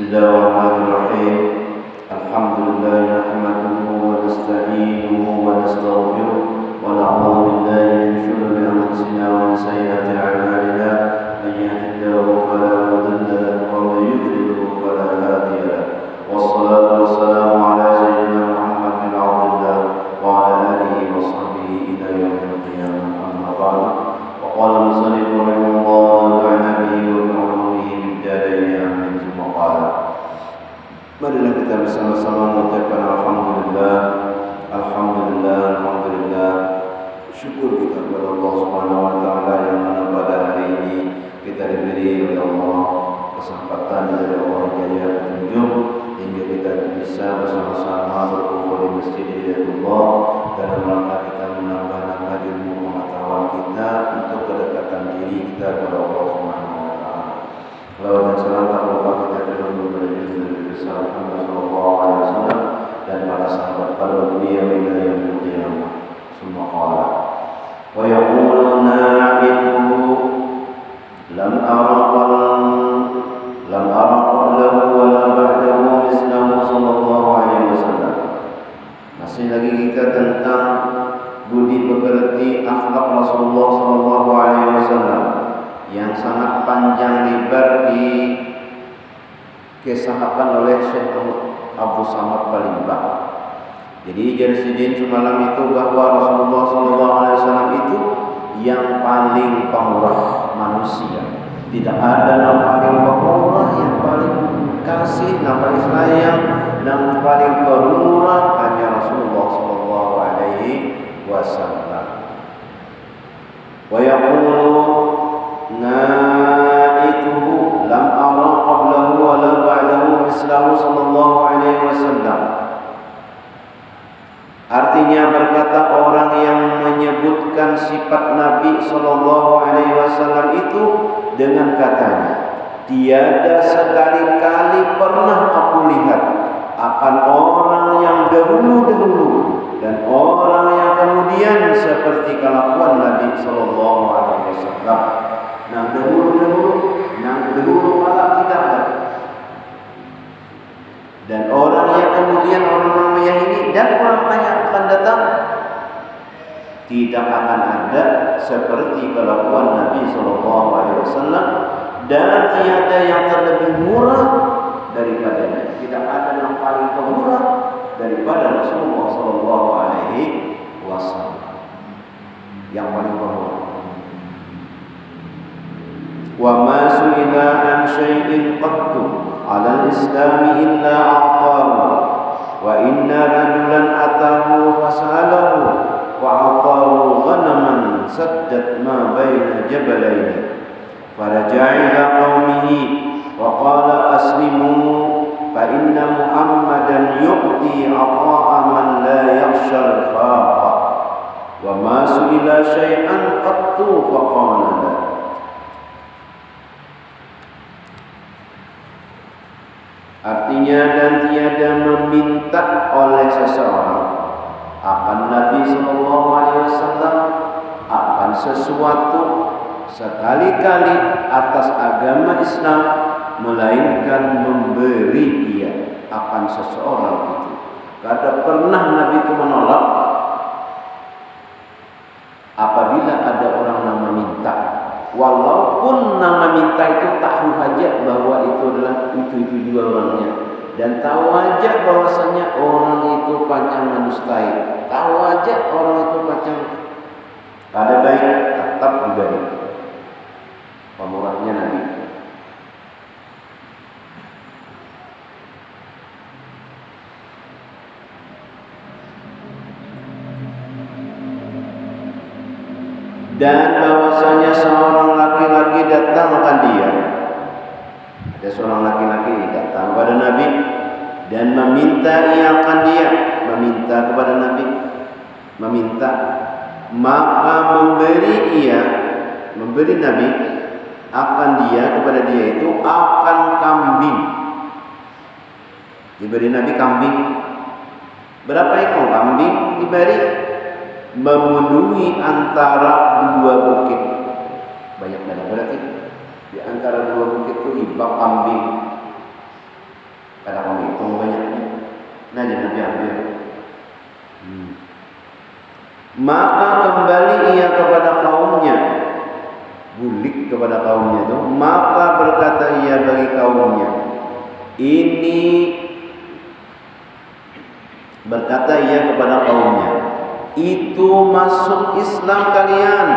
Bismillahirrahmanirrahim. Alhamdulillah nahmaduhu wa nasta'inuhu wa nastaghfiruh wa na'udzu billahi min shururi anfusina wa min sayyiati a'malina. May yahdihillahu fala mudilla lahu wa may yudlil fala hadiya lahu. Wassalatu wassalamu ala sayyidina Muhammad bin Abdillah wa ala alihi wa sahbihi ila yaumil qiyamah. Amma ba'du. Wa qala al-musannif rahimahullah ta'ala bihi wa bi'ulumihi min daraini amin. Marilah kita bersama-sama mengucapkan Alhamdulillah, Alhamdulillah, Alhamdulillah. Syukur kita kepada Allah Subhanahu Wa Taala yang mana pada hari ini kita diberi oleh Allah kesempatan dari Allah hidayah petunjuk hingga kita bisa bersama-sama berkumpul di masjid Hidayatullah dalam rangka kita menambah ilmu pengetahuan kita untuk kedekatan diri kita kepada Allah Subhanahu Wa Taala. Lalu dan salam tak lupa kita dulu berjumpa Muhammad sallallahu alaihi wasallam dan para sahabat pada beliau ila yaumil qiyamah. Semua qala wa yaquluna itu lam ara qablahu wa la ba'dahu mislahu sallallahu alaihi wasallam. Masih lagi kita tentang budi pekerti akhlak Rasulullah sallallahu alaihi wasallam yang sangat panjang lebar dikisahkan oleh Syekh Abdul Samad Balimbah. Jadi Jarsidin semalam itu bahwa Rasulullah SAW itu yang paling pemurah manusia. Tidak ada yang paling pemurah, yang paling kasih, yang paling sayang, yang paling pemurah hanya Rasulullah SAW. Wa yaqulu naituhu lam ara qablahu wa la ba'dahu mislahu sallallahu alaihi wasallam. Artinya berkata orang yang menyebutkan sifat Nabi sallallahu alaihi wasallam itu dengan katanya, tiada sekali-kali pernah aku lihat akan orang yang dahulu-dahulu dan orang yang kemudian seperti kelakuan Nabi sallallahu alaihi wasallam. Nang dahulu malah tidak ada. Dan orang yang kemudian orang meyakini dan orang yang akan datang tidak akan ada seperti kelakuan Nabi sallallahu alaihi wasallam dan tiada yang terlebih murah daripadanya. Tidak ada yang paling pemurah daripada Rasulullah sallallahu alaihi wasallam. Yang paling pemurah. Wa ma su'ila an syai'in qattu 'ala al-islam illa a'tahu wa inna rajulan atahu fas'alahu wa a'tahu ghanaman saddat ma baina jabalaini faraja'a ila qaumihi wa qala aslimu fa inna muhammadan yu'ti 'ata'a man la yakhsha al-faqa wa ma su'ila syai'an qattu fa qala la. Artinya dan tiada meminta oleh seseorang akan Nabi sallallahu alaihi wasallam akan sesuatu sekali-kali atas agama Islam melainkan memberi dia akan seseorang itu. Kada pernah Nabi itu menolak apabila ada orang yang meminta. Walaupun nama minta itu tahu aja bahwa itu adalah itu juga orangnya, dan tahu aja bahwasanya orang itu pancang menustai, tahu aja orang itu pancang ada baik, tetap diberi pemurahnya Nabi. Dan bahwasanya seorang laki-laki datang akan dia. Ada seorang laki-laki datang kepada Nabi dan meminta ia akan dia, meminta kepada Nabi, meminta, maka memberi Nabi akan dia kepada dia itu akan kambing. Diberi Nabi kambing. Berapa ekor kambing diberi? Memenuhi antara dua bukit. Banyak dana berarti. Di antara dua bukit itu hibah kambing. Kalau kamu hitung banyaknya, nah jangan diambil. Maka kembali ia kepada kaumnya, bulik kepada kaumnya itu. Maka berkata ia bagi kaumnya, ini berkata ia kepada kaumnya, itu masuk Islam kalian,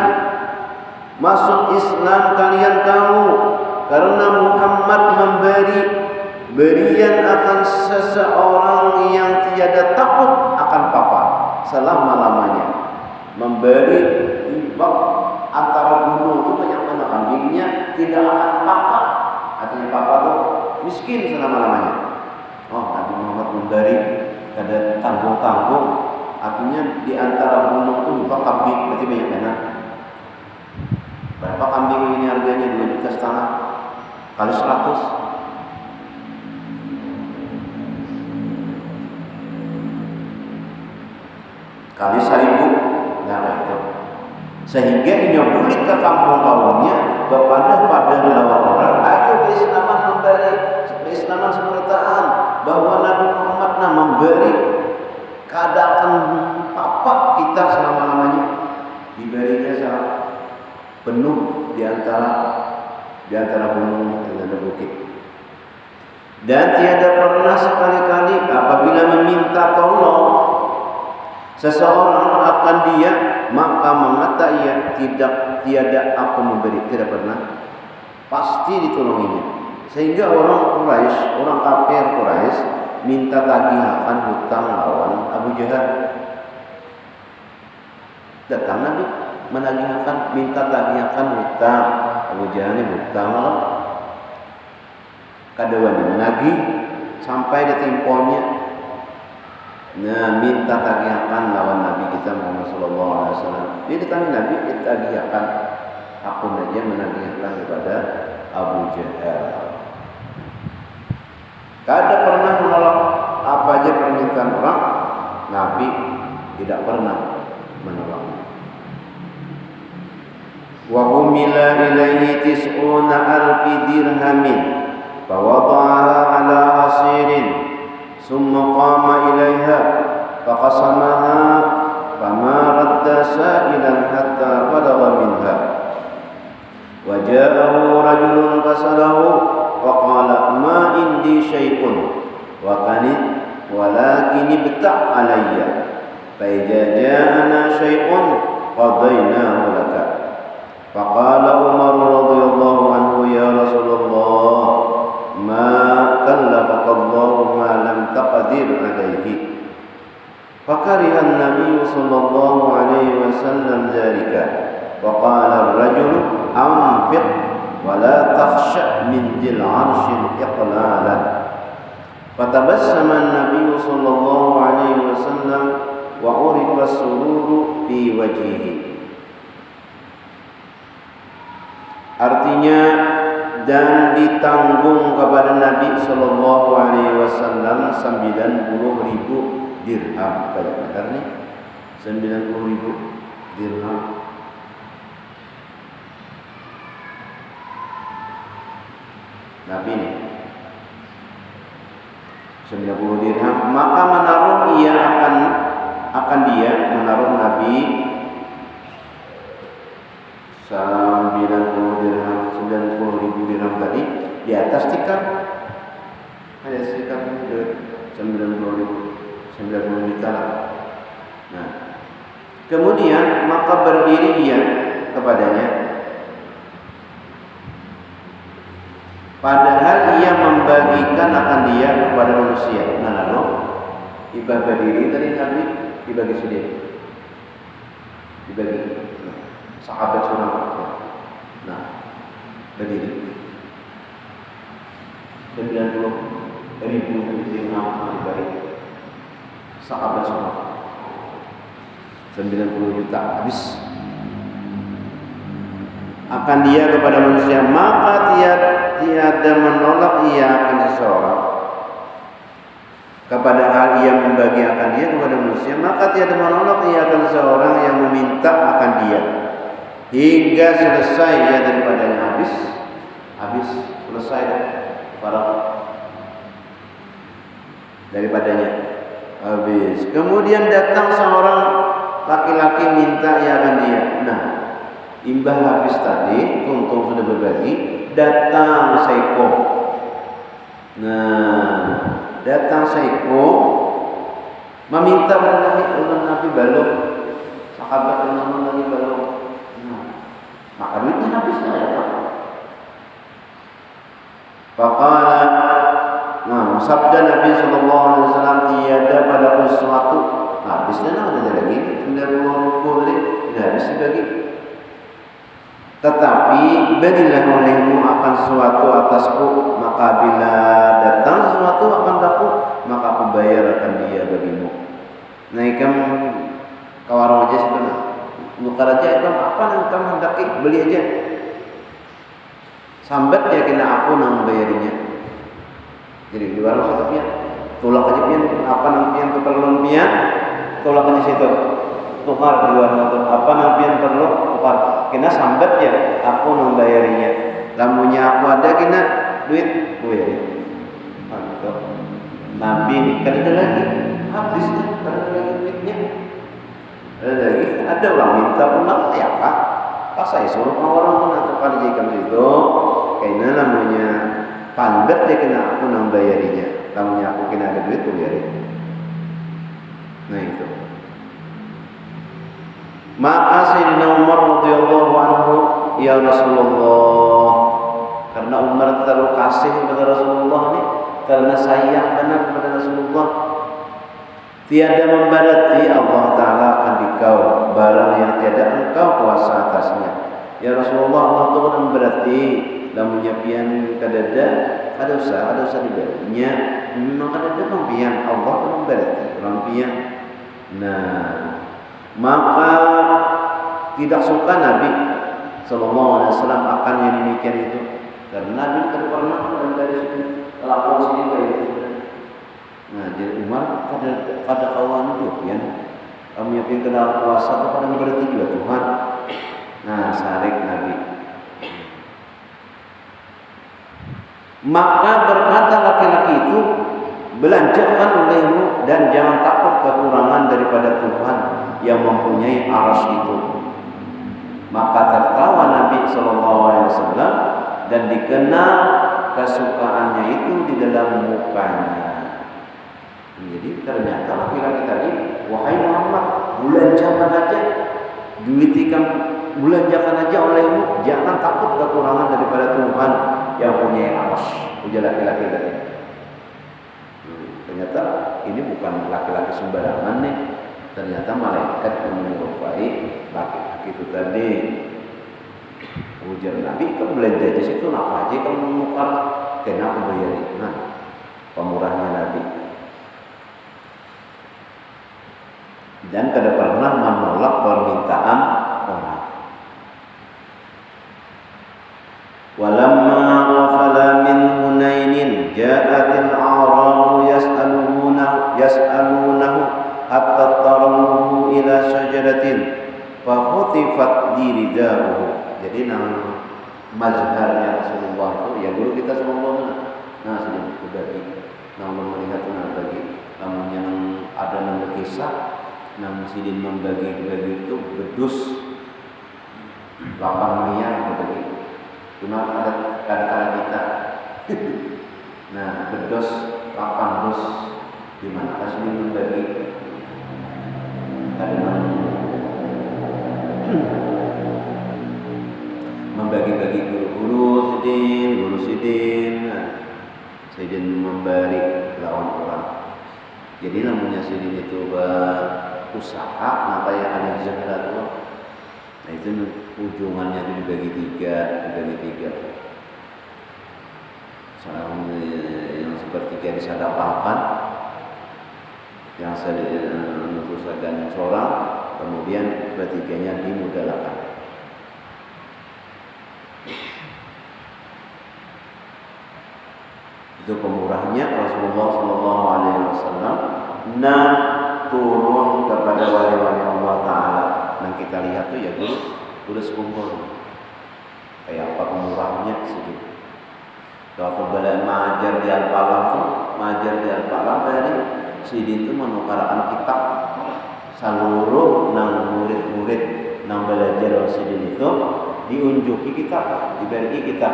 masuk Islam kalian kamu, karena Muhammad memberi berian akan seseorang yang tiada takut akan papa selama-lamanya. Memberi hibah antara gunung itu banyak mana kambingnya tidak akan papa. Artinya papa itu miskin selama-lamanya. Oh, Nabi Muhammad memberi kada tanggung-tanggung. Artinya di antara gunung itu hibah kambing berarti banyak mana. Berapa kambing ini harganya? 2,5 juta kali 100. Kali 1.000, nah itu. Sehingga ia bulik ke kampung kaumnya, pada lawan orang, ayo berislaman memberi, berislaman semerataan bahwa Nabi Muhammad memberi keadaan papa kita selama-lamanya, diberinya sangat penuh di antara gunung dan bukit. Dan tiada pernah sekali-kali apabila meminta tolong seseorang akan dia, maka mengata ia tiada aku memberi, tidak pernah, pasti ditolonginya. Sehingga orang Quraisy, orang kafir Quraisy minta tagihan hutang lawan Abu Jahal. Datang Nabi menagihkan, minta tagihan hutang. Abu Jahal ini hutang Allah. Kadang menagih sampai ditimponya. Nah, minta tagihan lawan Nabi kita Muhammad sallallahu alaihi wasallam. Dia ditanya Nabi, kita tagihan. Aku saja menagihkan kepada Abu Jahal. Kada pernah menolak apa aja permintaan orang, Nabi tidak pernah menolaknya. Wa humila ilaihi tis'una alfi dirhamin fa wada'aha ala hasirin summa qama ilaiha fa qasamaha fama radda sa'ilan hatta faragha minha wa ja'ahu rajulun fasalahu wa qala ma indi syai'un wa kanit walakin ibta' alayya fa idza ja'ana syai'un qadaynahu laka. Faqala Umar radhiyallahu anhu, ya Rasulullah, ma kallafaka Allah ma lam taqdir alaihi. Fakariha an-nabiy sallallahu alaihi wasallam dzalika. Faqala ar-rajul anfiq wa la takhsha min dhil 'arshil iqlalan. Fatabassama an-nabiy sallallahu alaihi wasallam wa urifa as-sururu fi wajhihi. Artinya, dan ditanggung kepada Nabi sallallahu alaihi wasallam 90.000 dirham. Banyak benar nih. 90.000 dirham. Nabi nih 90 dirham, maka menaruh ia akan dia menaruh Nabi 90 dirham, 90.000 dirham tadi di atas tikar. Ada tikar 90 juta. Nah, kemudian maka berdiri ia kepadanya, padahal ia membagikan akan dia kepada manusia. Nah, lalu ibadah berdiri tadi Nabi dibagi sendiri, dibagi. Sahabat sunah. Nah, berdiri 90.000 dirham dibagi sahabat sunah 90 juta habis akan dia kepada manusia, maka tiada menolak ia akan seseorang kepada hal ia membagi akan dia kepada manusia, maka tiada menolak ia akan seseorang yang meminta akan dia hingga selesai dia daripadanya habis selesai para daripadanya. Habis. Kemudian datang seorang laki-laki minta ya kan dia. Nah, imbah habis tadi, tuntung sudah berbagi, datang Saiko. Nah, datang Saiko meminta kepada Nabi balok. Sahabat yang Nabi balok. Nah, maka duitnya habis ya. Faqala, nah, sabda Nabi sallallahu alaihi wasallam, tiada padaku sesuatu habisnya ada lagi 90 ribu tadi tidak habis dibagi. Tetapi berilah olehmu akan sesuatu atasku, maka bila datang sesuatu akan daku, maka aku bayar akan dia bagimu. Nah, ikam kawarung aja sih, nukar aja ikam apa yang kamu hendaki beli aja. Sambat ya kena aku nang bayarinya. Jadi di warung satu pian, tolak aja pian, apa nang pian keperluan pian, tolak aja situ. Tukar di warung itu, apa nang pian perlu tukar. Kena sambat ya, aku nang bayarinya. Lamunya aku ada kena duit, bayari. Mantap. Nabi ini kan ada lagi, habisnya, ada lagi duitnya. Ada lagi, ada orang minta pulang, ya Pak. Pas saya suruh orang pun atau kali jika itu, kayaknya namanya pandat dia kena aku nang bayarinya. Namanya aku kena ada duit, aku bayarin. Nah itu. Maka Sayyidina Umar radhiyallahu anhu, ya Rasulullah, karena Umar terlalu kasih kepada Rasulullah nih, karena sayang benar kepada Rasulullah. Tiada membarati Allah Ta'ala akan dikau barang yang tiada engkau kuasa atasnya. Ya Rasulullah, Allah Ta'ala membarati lamunya pian kadada ada usaha diberinya. Memang kadada pempian Allah Ta'ala membarati pempian. Nah, maka tidak suka Nabi Sallallahu Alaihi Wasallam akan yang demikian itu, karena Nabi tidak pernah dari sini lakukan sini kayak itu. Nah, jadi Umar pada kawan itu pian kami yang kenal kuasa itu pada berarti juga Tuhan. Nah, sarik Nabi. Maka berkata laki-laki itu, belanjakan olehmu dan jangan takut kekurangan daripada Tuhan yang mempunyai arsy itu. Maka tertawa Nabi Sallallahu Alaihi Wasallam dan dikenal kesukaannya itu di dalam mukanya. Jadi ternyata laki-laki tadi, wahai Muhammad, belanjakan aja, duit ikam belanjakan aja olehmu, jangan takut kekurangan daripada Tuhan yang punya arsy. Ujar laki-laki tadi. Ternyata ini bukan laki-laki sembarangan nih. Ternyata malaikat yang menyerupai laki-laki itu tadi. Ujar Nabi, kamu belanja di situ, apa aja kamu menukar, kenapa bayarin? Nah, pemurahnya Nabi. Dan tidak pernah menolak permintaan orang. Walamma wafala min Hunainin ja'atil a'rabu yas'alunahu hatta tarahu ila syajaratin fa khutifat diridahu. Jadi nama mazharnya Rasulullah itu ya guru kita sallallahu alaihi wasallam. Nah, sudah berbagi. Nah, melihat bagi namanya ada nama kisah. Nam sidin membagi-bagi itu bedus 8 miliar berbagi. Cuma ada kata kita. Nah, bedus 8 dus di mana sidin membagi karena membagi-bagi guru sidin, nah, sidin memberi lawan orang. Jadi namanya sidin itu usaha, maka yang ada zakat itu, nah itu ujungannya itu dibagi tiga. Seorang yang sepertiga disedekahkan, yang menutusakan seorang, kemudian sepertiganya dimudalakan. Itu pemurahnya Rasulullah Sallallahu Alaihi Wasallam. Nah, turun kepada wali-wali Allah Ta'ala. Dan kita lihat tuh ya dulu udah sekumpul kayak apa pemurahnya sedikit. Waktu beliau mengajar di Al-Falah tuh majar di Al-Bari sidin itu menukarkan kitab seluruh nang murid-murid nang belajar sidin itu diunjuki kitab, diberi kitab.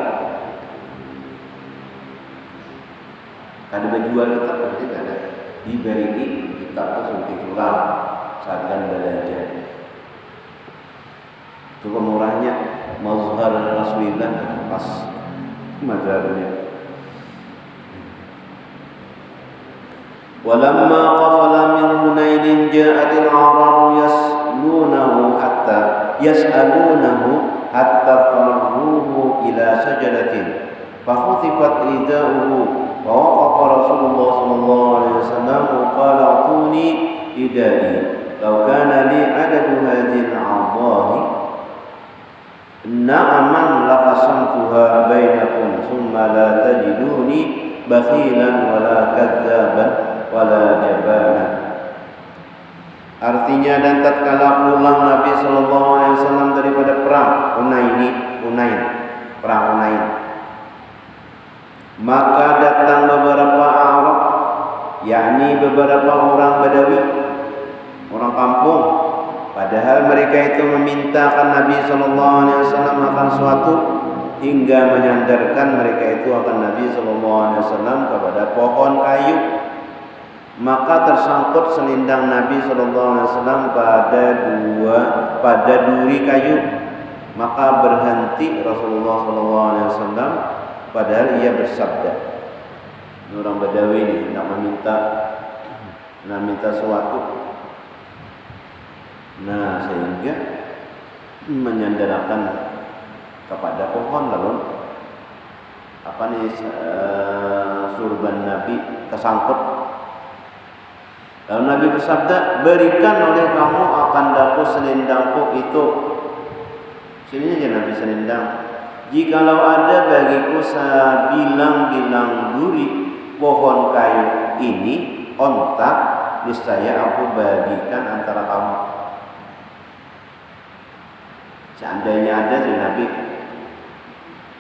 Kada berjual kitab berarti kada diberi kitab itu suntik kurang saat belajar. Itu pemurahnya mazhar Rasulullah pas mazhabnya. Walamma qafala min Hunain ja'atil Arabu yas'alunahu hatta farruhu ila sajadatin fakhutifat ridauhu wa waqafa Rasulullah sallallahu alaihi wasallam wa qala atuni ridai law kana li adadu hadhihi al-a'dha'i na'aman laqasamtuha bainakum thumma la tajiduni bakhilan wala kadzaban wala jabanan. Artinya dan tatkala pulang Nabi sallallahu alaihi wasallam daripada perang Hunain, maka datang beberapa Arab, yakni beberapa orang Badawi, orang kampung. Padahal mereka itu memintakan Nabi sallallahu alaihi wasallam akan suatu hingga menyandarkan mereka itu akan Nabi sallallahu alaihi wasallam kepada pohon kayu. Maka tersangkut selindang Nabi sallallahu alaihi wasallam pada duri kayu. Maka berhenti Rasulullah sallallahu alaihi wasallam padahal ia bersabda. Orang Badawi ini hendak meminta sesuatu. Nah, sehingga menyandarkan kepada pohon lalu surban Nabi tersangkut. Lalu Nabi bersabda, berikan oleh kamu akan daku selendangku itu. Sini aja Nabi selendang. Jikalau ada bagiku sebilang-bilang duri pohon kayu ini onta, niscaya aku bagikan antara kamu. Seandainya ada dari Nabi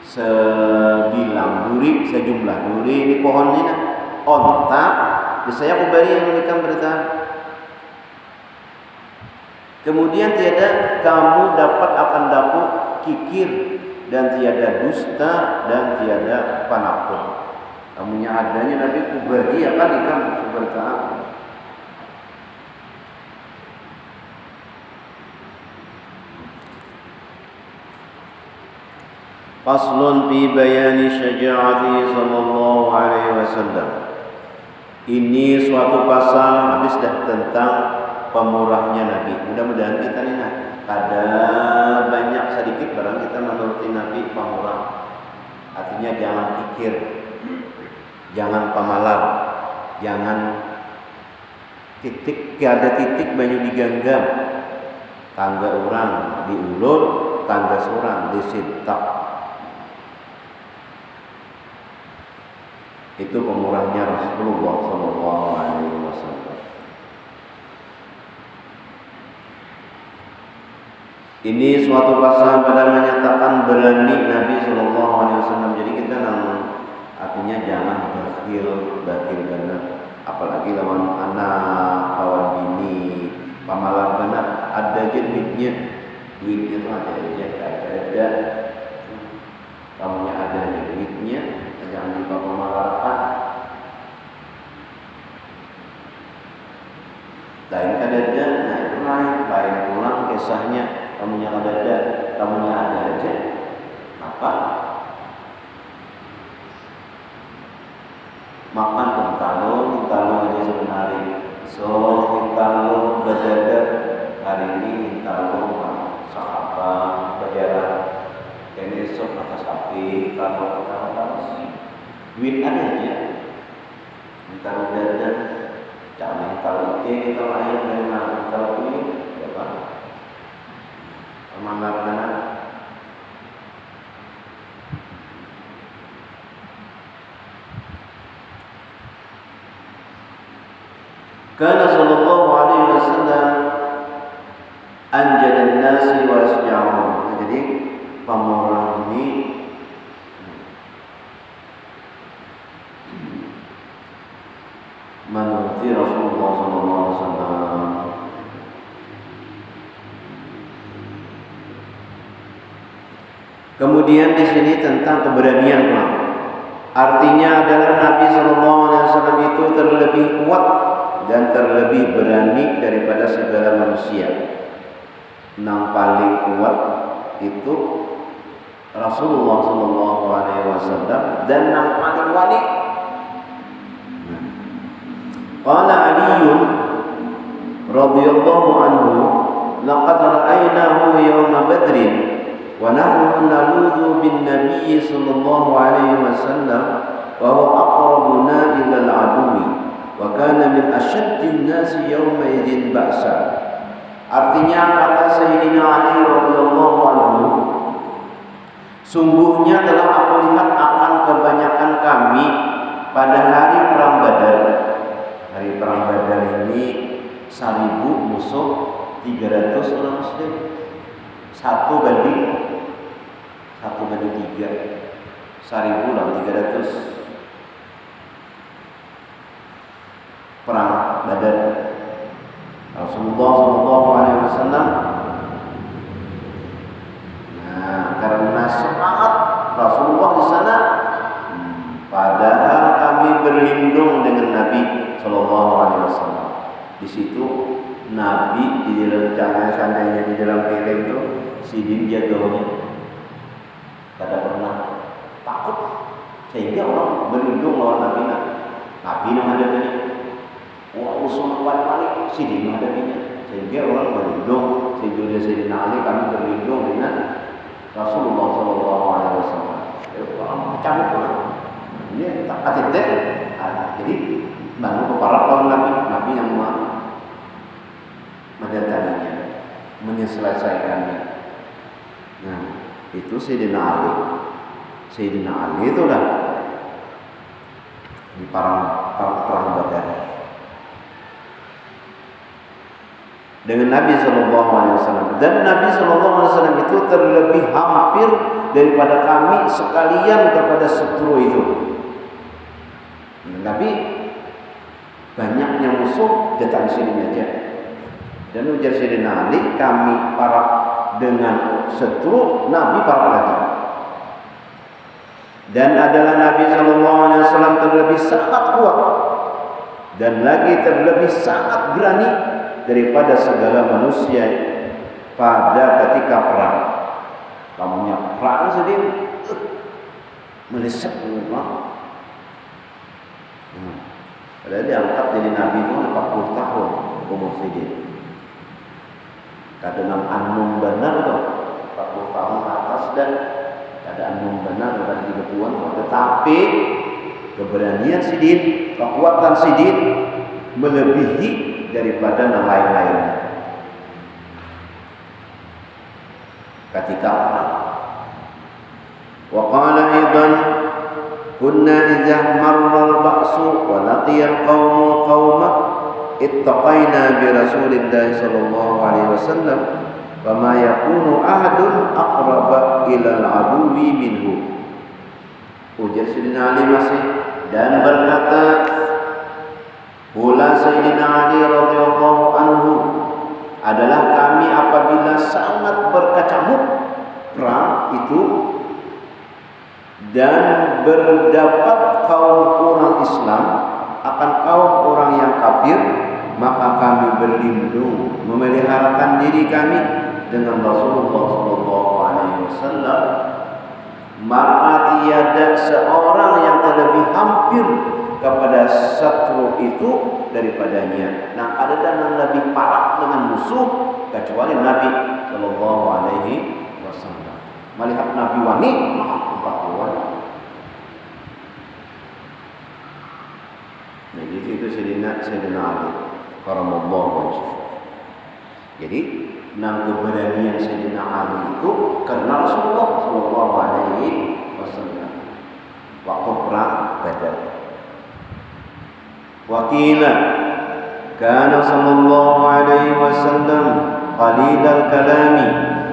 sebilang duri, sejumlah duri ini pohon ini onta, saya aku beri yang menikam bertahan. Kemudian tiada kamu dapat akan dapat kikir dan tiada dusta dan tiada panakut. Kamunya adanya Nabi ku beri akan ikam bertahan. Faslun fi bayani syaja'ati sallallahu alaihi wasallam. Ini suatu pasal habis dah tentang pemurahnya Nabi. Mudah-mudahan kita ini ada banyak sedikit barang kita menuruti Nabi pemurah. Artinya jangan pikir, jangan pamalar, jangan ada titik banyak diganggam. Tangga orang diulur, tangga seorang disintak. Itu pemurahnya Rasulullah sallallahu alaihi wasallam. Ini suatu pasal pada menyatakan berani Nabi sallallahu alaihi wasallam. Jadi kita artinya jangan bakhil benar, apalagi lawan anak, lawan bini, pamalar benar. Ada aja duitnya itu ada. Kamunya ada duitnya. Jangan lupa pemalarkan. Lain kadada, nah itu lain pulang kisahnya. Kamunya kadada, kamunya ada aja. Apa? Makan hintalo aja sebenarnya. So hintalo kadada hari ini hintalo sahabat berjalan. Ini esok mata sapi kalau duit ada aja. Kalau dada, jangan kalau itu kalau ayam dari mana kalau ini, apa? Pemanggar mana? Karena sallallahu alaihi wasallam anjadan nasi wa asja'ahum. Jadi pemurah ini memuji Rasulullah SAW. Kemudian di sini tentang keberanian perang. Artinya adalah Nabi SAW itu terlebih kuat dan terlebih berani daripada segala manusia. Yang paling kuat itu Rasulullah SAW dan yang paling wali. Qala Aliyun radhiyallahu anhu, laqad ra'aynahu yawma badrin wa nahnu naludhu bin nabiy sallallahu alaihi wasallam wa huwa aqrabuna ila al-aduwi wa kana min ashaddin nasi yawma idzin ba'sa. Artinya kata Sayyidina Ali radhiyallahu anhu, sungguhnya telah aku lihat akan kebanyakan kami pada hari perang Badar. Hari perang Badar ini 1000 musuh, 300 orang muslim. 1 banding 3. 1000 lah 300. Perang Badar. Rasulullah SAW. Nah, karena semangat Rasulullah di sana, padahal kami berlindung dengan Nabi SAW. Di situ Nabi di dalam seandainya di dalam film itu sidin jagaunya tidak pernah takut, sehingga orang berlindung lawan Nabi. Nabi ada tadi, wah usul wali sidin hadapinya, sehingga orang berlindung. Sehingga Sayyidina Ali kami berlindung dengan Rasulullah SAW. Orang kecamuk lah. Ini tak hati-hati. Jadi lalu keparat lawan Nabi yang mendatanginya, menyelesaikannya. Nah, itu Sayyidina Ali. Sayyidina Ali itulah di perang Badar dengan Nabi SAW. Dan Nabi SAW itu terlebih hampir daripada kami sekalian kepada setru itu. Nabi banyaknya musuh datang sini aja. Dan ujar Sayyidina Ali, kami para dengan setru, Nabi para lagi. Dan adalah Nabi SAW terlebih sangat kuat dan lagi terlebih sangat berani daripada segala manusia pada ketika perang. Kamunya perang sedih meleset memang. Padahal diangkat jadi Nabi itu 40 tahun umur sedih. Kadang anum benar tuh 40 tahun ke atas dan keadaan benar pada 30-an. Tetapi keberanian sidin, kekuatan sidin melebihi daripada yang lain-lainnya ketika perang. Wa qala aidan kunna idza marra al-ba'su wa laqiya al-qawmu qawma ittaqaina bi Rasulillah sallallahu alaihi wasallam fama yakunu ahadun aqraba ila al-aduwi minhu. Ujar Sayyidina Ali masih dan berkata pula Sayyidina Ali radhiyallahu anhu, adalah kami apabila sangat berkecamuk perang itu dan berdapat kaum orang Islam akan kaum orang yang kafir, maka kami berlindung memeliharakan diri kami dengan Rasulullah SAW. Maka tiada seorang yang terlebih hampir kepada satru itu daripadanya. Nah, ada yang lebih parah dengan musuh kecuali Nabi Shallallahu Alaihi Wasallam. Melihat Nabi wani, tempat keluar. Nah, jadi itu Sayyidina Ali karamallahu wajhahu. Jadi, nang keberanian Sayyidina Ali itu karena Rasulullah Shallallahu Alaihi Wasallam waktu perang Badar. Wakila kana sallallahu alaihi wasallam qalilal kalami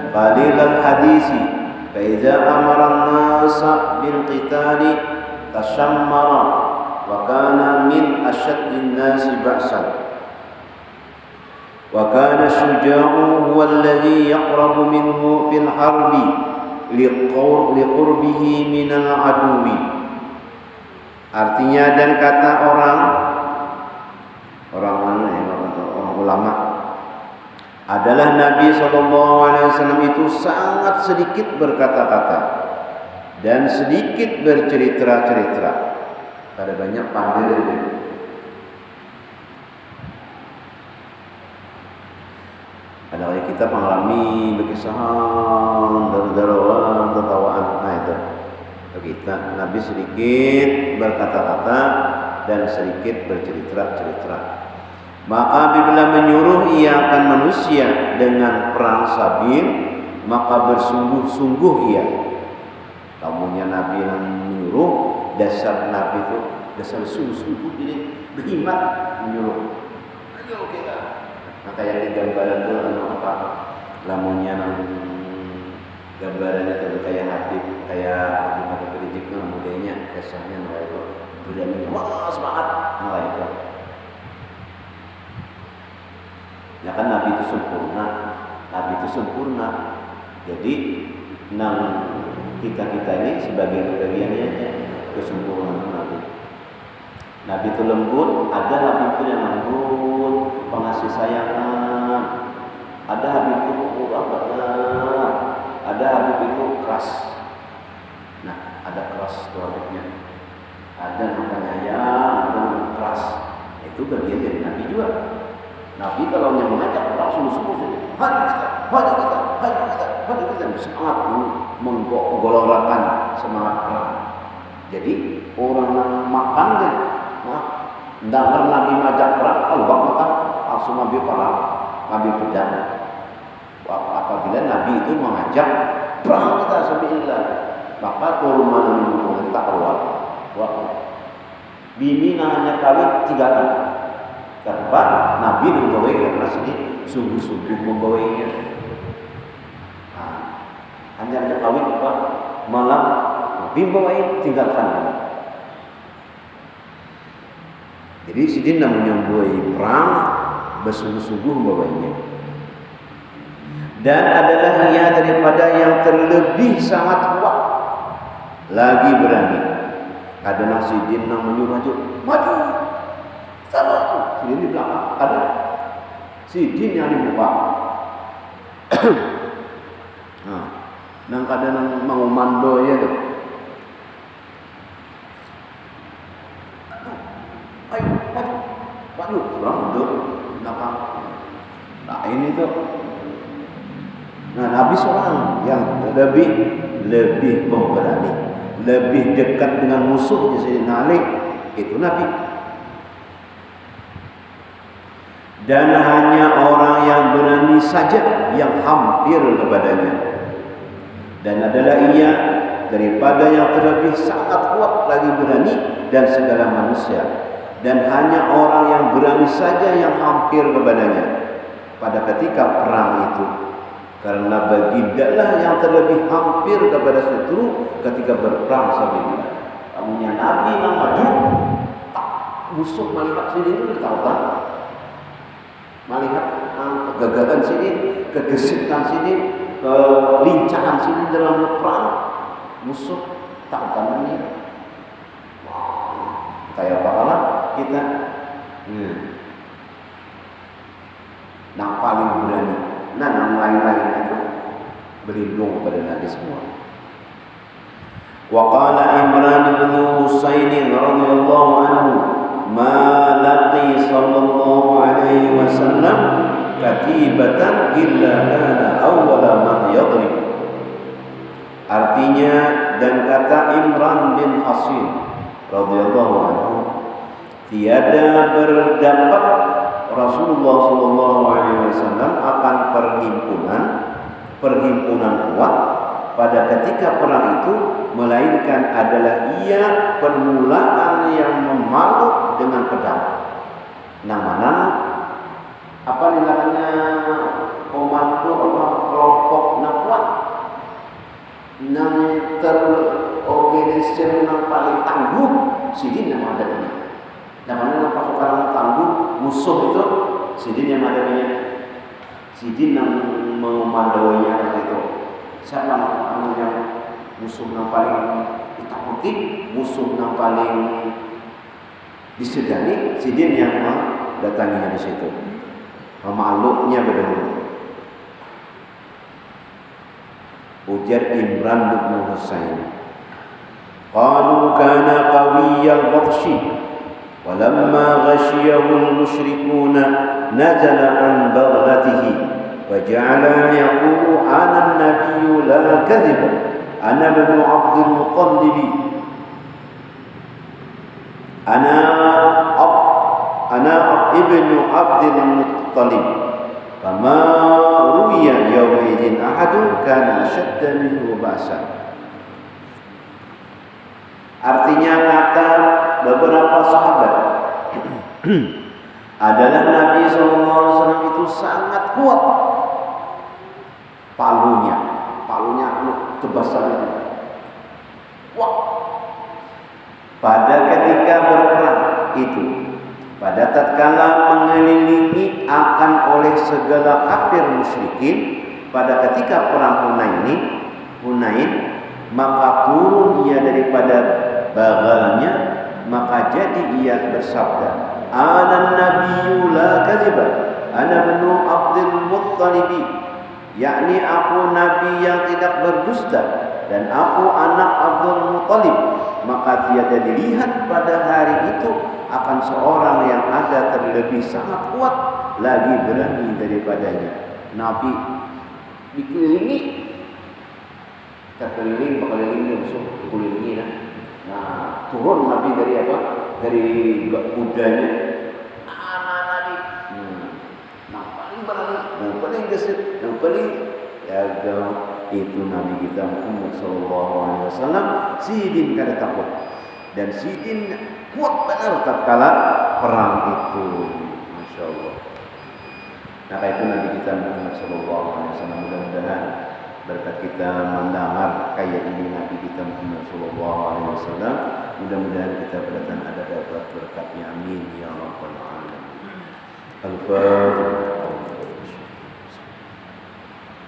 qalilal hadisi fa idza amara an-nasa bil qitali tashammara wa kana min asyaddin nasi ba'san wa kana syuja'u huwa alladhi yaqrabu minhu fil harbi liqurbihi minal aduwi. Artinya, dan kata orang ulama adalah Nabi SAW itu sangat sedikit berkata-kata dan sedikit bercerita-cerita. Ada banyak pandai. Ada kali kita mengalami berkisahan darah-darahan, tertawaan. Nah itu kita, Nabi sedikit berkata-kata dan sedikit bercerita-cerita. Maka bila menyuruh ia akan manusia dengan perang sabil, maka bersungguh-sungguh ia. Lamunnya Nabi yang menyuruh, dasar Nabi itu dasar sungguh-sungguh, jadi berhimmat menyuruh. Ayo kita. Nah kayak di gambaran itu apa? Lamunnya gambarannya itu kayak Habib ada pendidik mudanya, dasarnya itu berani, wah semangat, nah itu. Ya kan Nabi itu sempurna. Jadi kita ini sebagai bagiannya kesempurnaan Nabi. Nabi itu lembut, ada Nabi itu yang lembut, pengasih sayangan. Ada Habib itu murah banget, ada Habib itu keras. Nah, ada keras itu Habibnya, ada penyayang, ada keras. Itu bagian dari Nabi juga. Nabi kalau yang mengajak langsung sungguh-sungguh, hari kita sangat menggelorkan semangat perang. Jadi orang yang makan kan, dengar Nabi ngajak perang, kalau makan langsung ambil perang, ambil pedang. Apabila Nabi itu mengajak perang kita sabilillah, maka kurban itu kita keluar. Bini hanya kawin 3 kali. Karena Nabi membawai karena sini sungguh-sungguh membawainya. Hanya ada kawin apa? Malam Nabi membawai tinggalkan. Jadi sini namanya membawai perang, bersungguh-sungguh membawainya. Dan adalah ia daripada yang terlebih sangat kuat lagi berani. Ada Nasidin yang menyuruh maju. Salah, Sidin di belakang, ada Sidin yang di muka. Nang kadang mau mando ya tuh. Ayo maju, orang mundur belakang. Nah ini tuh. Nah Nabi seorang yang lebih pemberani, lebih dekat dengan musuhnya Sayyidina Ali, itu Nabi. Dan hanya orang yang berani saja yang hampir kepadanya. Dan adalah ia daripada yang terlebih sangat kuat lagi berani dan segala manusia. Dan hanya orang yang berani saja yang hampir kepadanya pada ketika perang itu. Karena bagindalah yang terlebih hampir kepada setru ketika berperang sabilillah. Kamunya Nabi yang maju, musuh melihat sini itu tahu kan? Melihat kegagalan sini, kegesitan sini, kelincahan sini dalam perang, musuh tak akan ini. Kayak bakalan kita, yang paling berani, yang lain-lainnya itu berlindung kepada Nabi semua. Wa qala Imran bin Husain radhiyallahu anhu, ma laqi sallallahu alaihi wasallam katibatan illa kana awwala man yadrib. Artinya, dan kata Imran bin Husain radhiyallahu anhu, tiada berdapat Rasulullah sallallahu alaihi wasallam akan perhimpunan kuat pada ketika perang itu, melainkan adalah ia permulaan yang memaluk dengan pedang. Nama apa namanya, komando apa kelompok kuat yang organisasi yang paling tangguh Sidin yang menghadapinya. Dan mana pasukan tangguh musuh itu Sidin yang menghadapinya. Sidin yang memandainya itu. Siapa yang musuh yang paling ditakuti, musuh yang paling disegani? Sidin yang mendatanginya di situ. Makhluknya berdahulu. Ujar Imran bin Husain, qalu kana qawiyal batshi walamma ghashiyahu al-musyrikuna nazala an baghlatihi faja'ala yaqulu ana an-nabiyyu la kadhiba ana ibn Abd al-Muttalib ana ibn Abd al-Muttalib fama ruwiya yawmaidin ahadun kana ashadda minhu ba'sa. Artinya kata beberapa sahabat adalah Nabi SAW itu sangat kuat palunya tebasan kuat pada ketika berperang itu. Pada tatkala mengelilingi akan oleh segala kafir musyrikin pada ketika perang Hunain, maka turun ia daripada bagalnya, maka jadi ia bersabda, ana nabiyyu la kadhiba ana ibn Abdul Muttalib, yakni aku nabi yang tidak berdusta dan aku anak Abdul Muttalib. Maka tiada dilihat pada hari itu akan seorang yang ada terlebih sangat kuat lagi berani daripadanya. Nabi dikelilingi, berkeliling musuh dikelilingi. Nah, turun Nabi dari apa? Dari kudanya. Nabi. Nah, paling berani, yang paling gesit, yang paling jaga itu Nabi kita Muhammad SAW. Sidin kada takut dan Sidin kuat benar tatkala perang itu, masya Allah. Maka itu Nabi kita Muhammad SAW. Mudah-mudahan berkat kita mendengar kayak ini Nabi kita Muhammad SAW, mudah-mudahan kita berdatang ada dapat berkatnya. Amin ya rabbal alamin. Al-Fatihah.